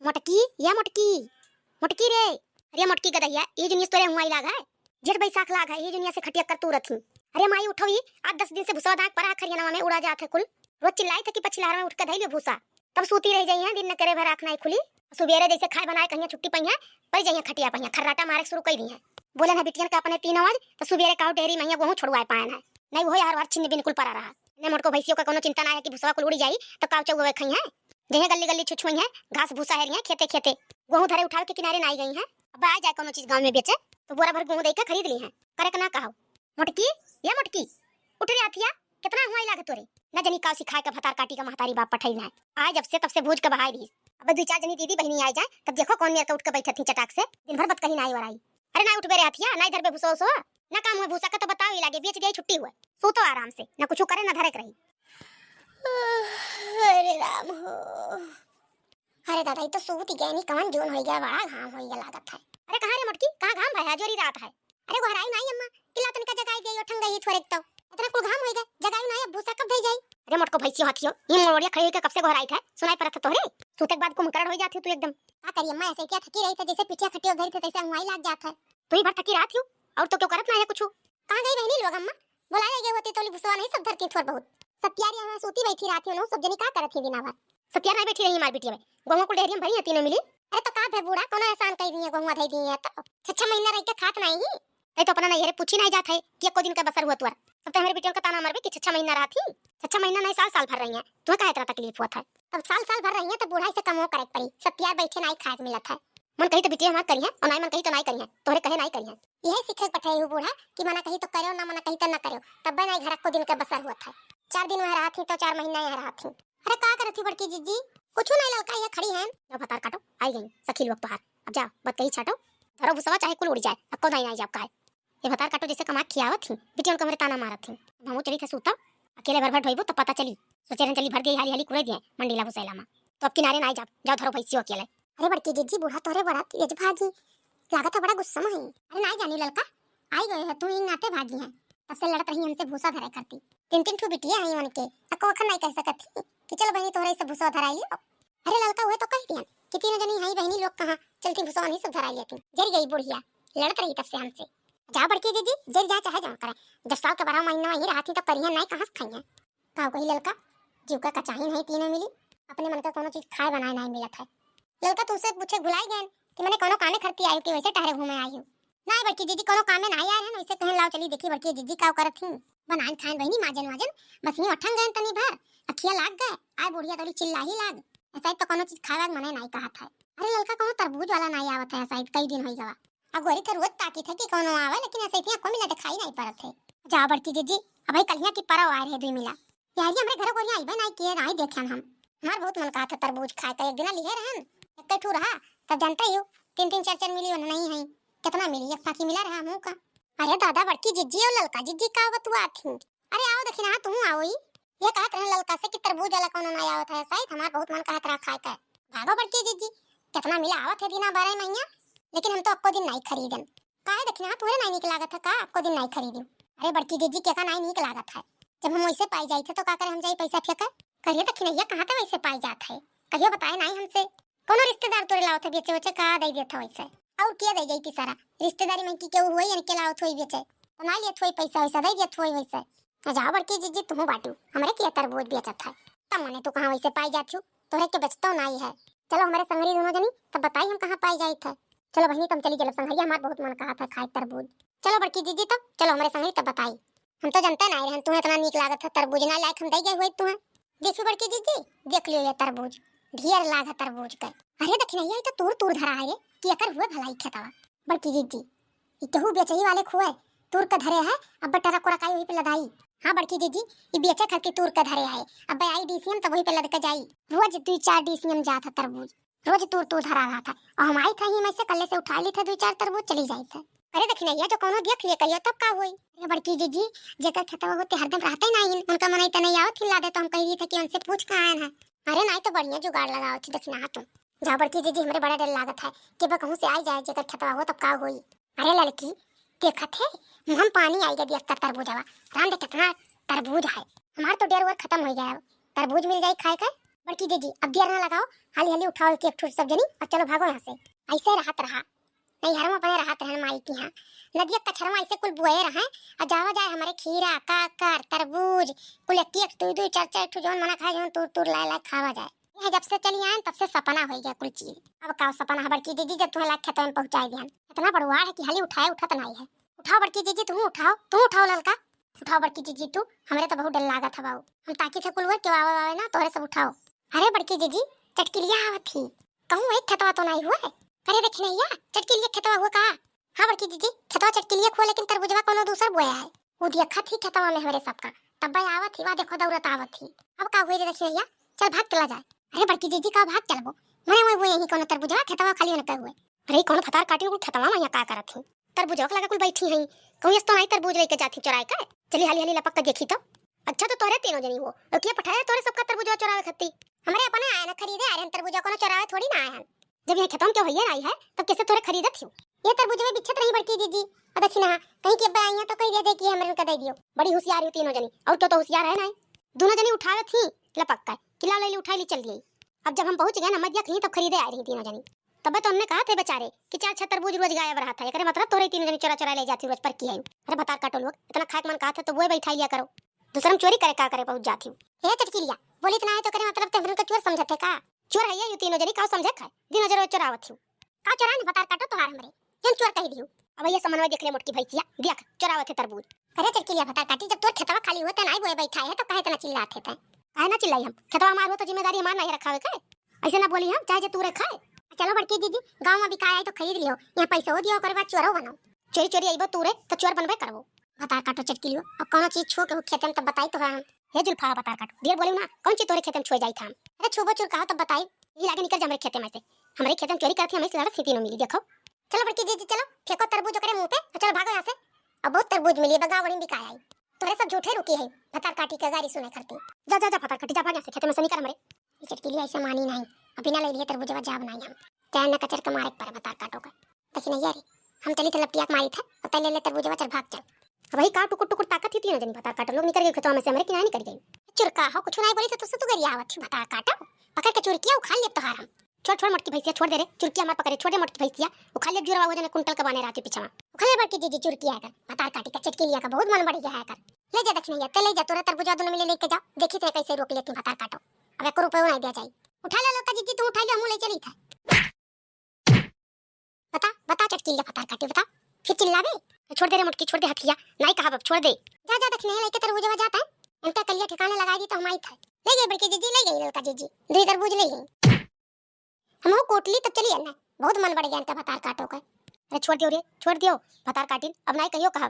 मोटकी या मोटकी मोटकी रे, अरे मोटकी गदहिया ये जुनिया तोरे हुआ लाग है, जेठ बैसाख लाग है, ये जुनिया से खटिया कर तू रथी। अरे माई उठोई, आज 10 दिन से भूसा दाग परा खरियाना में उड़ा जात है कुल। रोज चिल्लाई था कि पछिलार में उठ के धइले भूसा, तब सूती रह जाई है, दिन न करे भर आँख नहीं खुली। सुबेरे जैसे खाए बनाए कहिया छुट्टी पहिया पर जाइए खटिया पहिया खर्राटा मारे शुरू कर दी है। बोले ना बिटियन का अपने 3 आवाज तो सुबेरे काउ डेरी मैया गोहू छोड़वाए पाए ना, नहीं वो यार वार छिन्न बिल्कुल परा रहा ने। मोटको भैंसियों का कोनो चिंता ना है कि भूसा कुल उड़ी जाई तो काउ चौवे खई है, जहे गली गली छुछुई है, घास भूसा है खेते खेते गेहूं धरे उठाव के किनारे ना आई गई है। अब आ जाए कोनो चीज गांव में बेचे तो बोरा भर गेहूं देके खरीद ली है। करे का ना कहो मोटकी या मोटकी उठ रे आथिया, कितना हुआ लागे तोरे ना जनी काउ सिखाए का भतार काटी का महतारी बाप पठाई है। आज जब से तब से भूज के बहाई दी। अब 2-4 जनी दीदी बहनी आ जाए तब देखो कौन मेरे को उठ के बैठती चटाक से, दिन भर बत कहीं ना आई वराई। अरे ना उठ बे रे आथिया, ना इधर बे भूसो सो ना काम हुआ भूसा का तो बताओ ही लागे, बेच गई छुट्टी हुआ सो तो आराम से ना कुछ करे ना धरे रही। अरे राम हो, अरे दादा ये तो सूत गया नहीं, कौन जोन हो गया, बड़ा घाम हो गया लागत है। अरे कहां रे मोटकी, कहां घाम भाई जोरी रात है। अरे घराई नहीं अम्मा, किला तनिका जगाई गई ठंग गई थोड़े तो इतना कुल घाम हो गया, जगाई नहीं अब भूसा कब दे जाई। अरे मोटको भैंसियो हाथियो ये मोड़िया खड़ी के कब से घराई था, सुनाई पड़त तोहरे सूते के बाद कुमकड़ हो जाती तू एकदम। का करिए अम्मा, ऐसे क्या थकी रही था जैसे पीछे खटियो धरी थे तैसे हुआई लाग जात है। तू ही भर थकी रात हूं और तो क्यों करत ना है कुछ। कहां गई बहनी लोग अम्मा, बुलाया गए होती तो भूसा नहीं सब धरती थोड़ बहुत। सत्यारी हमें सूती बैठी रात में सब जनी का करत थी दिना भर। सत्यार नहीं बैठी रही मार बिटिया में गोवा को डेहरियम भरी तीनों मिली। अरे तो का है बूढ़ा कोनो एहसान कह दी है, गोवा धई दी है तो 6 महीना रह के खात नहीं ही तो अपना नहीं पूछी नहीं जात है कि एको दिन का बसर हुआ तुअर। सब तो हमारे बिटिया का ताना मरबे कि 6 महीना रहा थी, 6 महीना नहीं साल साल भर रही है। तुम्हें का इतना तकलीफ हुआ था, तब साल साल भर रही है तो बूढ़ा से कम हो करे पड़ी। सत्यार बैठे नहीं खाए मिलत है, मन कही तो बिटिया हमार करी है और नहीं मन कही तो नहीं करी है, तोहरे कहे नहीं करी है। यही सीखे पठाई हो बूढ़ा कि मना कही तो करो ना मना कही तो ना करो, तब नहीं घर को दिन का बसर हुआ था। 4 दिन में रहा थी तो 4 महीना रहा थी। अरे का करती बड़की जीजी, कुछ नहीं ललका ये खड़ी है। जो भतार काटो आई गई सखी लोग बाहर, अब जाओ बत कही छाटो धरो भुसवा चाहे कुल उड़ जाए, अब को नहीं जाब काहे। ये भतार काटो जैसे कमा खियावत थी बिटिया को मेरे ताना मारत थी। हमहू चली थे सूता अकेले भर भर ढोइबो तो पता चली, सोचे रन चली भर गई हाली हाली कुड़े दिए मंडीला भुसैला में, तो अब किनारे ना जाब, जाओ धरो भैंसियो अकेले। अरे बड़की जीजी बूढ़ा तोरे बड़ा तेज भागी लागत है, बड़ा गुस्सा में है। अरे नहीं जानी ललका आई गए है तू ही नाते भागी है, तब से लड़त रही हमसे भूसा धरे करती। 3 ठू बिटिया है मन के अको अखन नहीं कह सकत थी कि चल बहनी तोरे से भूसा धराई लियो। अरे ललका हुए तो कह दिया कि 3 जनी है बहनी लोग कहां चलती भूसा नहीं सब धराई लेती। जरी गई बुढ़िया लड़त रही तब से हमसे। जा बड़की जीजी जरी जा चाहे जा करे, 10 साल का 12 महीना ही रहा थी तो करिया नहीं कहां से खाइए। का कही ललका जीव का चाही नहीं तीनों मिली, अपने मन का कोनो चीज खाए बनाए नहीं मिलत है। ललका तुमसे पूछे भुलाई गए कि मैंने कोनो कामे करती आई कि वैसे टहरे घूमे आई हूं। नहीं बड़की जीजी कोनो कामे नहीं आए हैं, वैसे कहे लाओ चली देखी बड़की जीजी का करत थी। बनान खान बहनी माजन माजन बस नहीं उठन गए तनी भर अखिया लाग गए, आय बुढ़िया तोड़ी चिल्ला ही लाग। ऐसा तो कोनो चीज खावे मने नहीं कहा था। अरे ललका कोनो तरबूज वाला नहीं आवत है, शायद कई दिन हो गवा। अब गोरी तो रोज ताकी थे कि कोनो आवे, लेकिन ऐसे इतना को मिला दिखाई नहीं पड़त थे। जा बड़की जीजी अब भाई कलिया की परव आ रहे 2 मिला यार, ये हमरे घर को आइबे नहीं किए नहीं देखे हम। हमार बहुत मन कहा था तरबूज खाए का, एक दिन लिए रहन एक ठू रहा तब जानता ही हो 3-3 4-4 मिली नहीं है, कितना मिली एक फाकी मिला रहा मुंह का। अरे दादा बड़की जिज्जी और ललका जिज्जी का बतुआ थी। अरे आओ देखी ना तुम आओ ही, ये कहत रहे ललका से कि तरबूज वाला कोनो नहीं आवत है, शायद हमार बहुत मन कहत रहा खाए का। भागो बड़की जिज्जी कितना मिला आवत है दिना 12 महीना, लेकिन हम तो आपको दिन नहीं खरीदन। काहे देखी ना तुम्हारे नहीं निक लागत है का आपको दिन नहीं खरीदी। अरे बड़की जिज्जी के का नहीं निक लागत है, जब हम वैसे पाई जाई थे तो का करे हम जाई पैसा फेंका करिए देखी नहीं कहां तक वैसे पाई जात है, कहियो बताए नहीं हमसे। कोनो रिश्तेदार तोरे लाओ थे बेचे बेचे का दे देता वैसे और क्या दे गई थी सारा रिश्तेदारी में की केहू होई के लाओ थोई बेचे तो ना लिए थोई पैसा वैसा दे दिया थोई वैसे। जाओ बड़की जीजी तुम बाटू हमरे के तरबूज बेचत है, तब मने तू कहां वैसे पाई जात छु, तोरे के बेचतो नहीं है। चलो हमारे संगरी दोनों जनी तब बताई हम कहां पाई जाई थे। चलो बहनी तुम चली चलो संगरी, हमार बहुत मन कहा था खाए तरबूज। चलो बड़की जीजी तब चलो हमारे संगरी तब बताई। हम तो जानते नहीं रहन तुम्हें इतना नीक लागत है तरबूज, ना लायक हम दे गए हुए तुम्हें। देखो बड़की जीजी देख लियो ये तरबूज ढेर लाग है तरबूज का। अरे देखी नहीं ये तो तूर तूर धरा है कि एकर हुए भलाई खेतावा। बड़की जीजी ये केहू बेचही वाले खुए तूर का धरे है, अब बटरा को रखाई वही पे लदाई। हां बड़की जीजी ये बेचे खातिर तूर का धरे है, अब आई डीसीएम तब वही पे लद के जाई। रोज 2-4 डीसीएम जात है तरबूज, रोज तूर तूर धरा रहा था और हम आई था ही मैं से कल से उठा ली थे 2-4 तरबूज चली जाई थे। अरे देखी नहीं ये जो कोनो देख लिए कहियो तब का होई। अरे बड़की जीजी जेकर खेतवा होते हरदम रहते नहीं उनका मन इतना नहीं आवत हिला दे तो हम कह रही थे कि उनसे पूछ का आए हैं। अरे नहीं तो बढ़िया जुगाड़ लगाओ थी देखना हां तुम। जा बड़की जीजी हमरे बड़ा डर लागत है कि बा कहूं से आई जाए जेकर खेतवा हो तब का होई। अरे लड़की देखत है मुंह पानी आई गया देख तरबूजवा राम दे कितना तरबूज है, हमार तो डेर वर खत्म हो गया, तरबूज मिल जाए खाए का बड़की जीजी अब देर ना लगाओ, हाली हाली उठाओ एक एक सब जनी और चलो भागो यहाँ से। ऐसे राहत रहा नहीं हर में अपने राहत रहन माई की यहाँ नदिया कछरवा ऐसे कुल बुए रहे और जावा जाए हमारे खीरा काकर तरबूज कुल एक एक दो दो चार चार जोन मना खाए जोन तूर तूर लाए लाए खावा जाए। यह जब से चली आए तब से सपना हो गया कुल चीज। अब का सपना है बड़की जीजी जब तुम्हें लाख खेत में पहुंचाई दिया इतना बड़वाड़ है कि हाली उठाए उठत नहीं है। उठाओ बड़की जीजी तुम उठाओ ललका उठाओ बड़की जीजी तू हमरे तो बहुत डर लागत है बाऊ हम ताकि थे कुल हुए कि आवे ना तोरे सब उठाओ। अरे बड़की जीजी चटकिलिया आवत थी कहूं एक खेतवा तो नहीं हुआ करे देखने या चटकिलिया खेतवा हुआ का। हां बड़की जीजी खेतवा चटकिलिया हुआ लेकिन तरबुजवा कोनो दूसर बोया है वो देखा थी खेतवा में हमरे सबका तब भाई आवत थी वा देखो दौड़त आवत थी। अब का हुई रे देखने या चल भाग चला जाए। अरे बड़की जीजी का भाग चलबो मने वो यही कोनो तरबुजवा खेतवा खाली न कर हुए। अरे कोनो फतार काटी को खेतवा में या का करत थी तरबुजवा लगा कुल बैठी हई कहूं तो नहीं तरबूज लेके जाती चुराए का चली हाली हाली लपक के देखी तो अच्छा तो तोरे तीनों जनी हो ओके पठाए तोरे सबका तरबूजा चुरावे खत्ती हमारे अपने आए ना खरीदे आए तरबूजा कोनो चुरावे थोड़ी ना आए जब ये खत्म क्यों होइए आई है तब कैसे तोरे खरीदत थी ये तरबूजा में बिछत रही बड़की जीजी और देखी ना कहीं के आई तो कहीं दे दे कि हमरे का दे दियो बड़ी होशियार हो तीनों जनी और तो होशियार है ना दोनों जनी उठावे थी लपक कर किला ले उठाई ली चल दी। अब जब हम पहुंच गए ना मध्य खरी तब खरीदे आ रही तीनों जनी तब तो हमने कहा थे बेचारे कि चार छह तरबूज रोज गायब रहा था करे मतलब तोरे तीनों जनी चोरा चोरा ले जाती रोज पर की है। अरे बता काटो लोग इतना खाक मन कहा था तो वो बैठा लिया करो दूसरा में चोरी करे का करे पहुंच जाती हूं। हे चटकिलिया बोली इतना है तो करे मतलब ते का चोर समझते का चोर है ये तीनों जनी का समझे का दिन रोज चोरावत हूं का चोरा ने बता काटो तोहार हमरे जन चोर कह दियो। अब ये समन्वय देख ले मोटकी भैंसिया देख चोरावत है तरबूज। अरे चटकिलिया बता काटी जब तोर खेतवा खाली होता नहीं बोए बैठा है तो काहे इतना चिल्लाते थे काहे ना चिल्लाई हम खेतवा मार हो तो जिम्मेदारी हमार नहीं रखावे का ऐसे ना बोली हम चाहे तू रखा है। चलो बड़की दीदी गांव में बिकाया है तो खरीद लियो यहाँ पैसा हो दियो करे बाद चोरो बनाओ चोरी चोरी आइबो तू रे तो चोर बनबे करबो। बता काटो चटकिलियो अब कौन चीज छो के खेते में तब बताई तो हम हे जुल्फा बता काटो देर बोली ना कौन चीज तोरे खेते में छो जाई था। अरे छुबो चुर कहा तब बताई ये आगे निकल जा हमरे खेते में से हमरे खेते में चोरी करती हमें लड़ा स्थिति न मिली देखो। चलो बड़की दीदी चलो फेंको तरबूज करे मुंह पे तो चलो भागो यहाँ से अब बहुत तरबूज मिली बगावड़ी बिकाया है तोरे सब झूठे रुकी है फतार काटी का गाड़ी सुने करती जा जा जा फतार काटी जा भाग यहाँ से खेते में से निकल हमरे। ये चटकिलिया ऐसे मानी नहीं अभी ना ले लिए तरबूजवा जा बनाई हम चाहे न कचर के मारे पर बता काटो का लेकिन नहीं यार हम चली थे लपटिया मारी था और तले ले तरबूजवा चल भाग चल। अब वही का टुकुर टुकुर ताकत थी तीनों जन बता काटो लोग निकल गए खेतों में से हमरे किनारे निकल गई चुरका हो कुछ नहीं बोली तो तू गरिया आवत थी बता काटो पकड़ के चुरकिया उखा ले तो हार हम छोड़ छोड़ मोटकी भैंसिया छोड़ दे रे चुरकिया मार पकड़े छोड़ दे मोटकी भैंसिया उखा ले जुरवा वजन कुंटल का बने रहती पीछे उखा ले बड़की जीजी चुरकिया कर बता काटी का चटकिलिया का बहुत मन बढ़ गया है कर ले जा दक्षिण या ले जा तोरा तरबूजा दोनों मिले लेके जाओ देखी थे कैसे रोक लेती बता काटो अब 1 रुपया नहीं दिया जाए उठा ले लोका जीजी तू उठा ले हम ले चली था बता बता चटकिलिया फतार काटी बता फिर चिल्लावे छोड़ दे रे मुटकी छोड़ दे हथिया नहीं कहा बाप छोड़ दे जा जा दक्षिण लेके तरबूज जाता है इनका कलिया ठिकाने लगा दी तो हम आई था ले गई बड़की जीजी ले गई ललका जीजी 2 तरबूज ले गई हम वो कोटली तक चली है ना बहुत मन बढ़ गया इनका फतार काटो का। अरे छोड़ दियो रे छोड़ दियो फतार काटिन अब नहीं कहियो कहा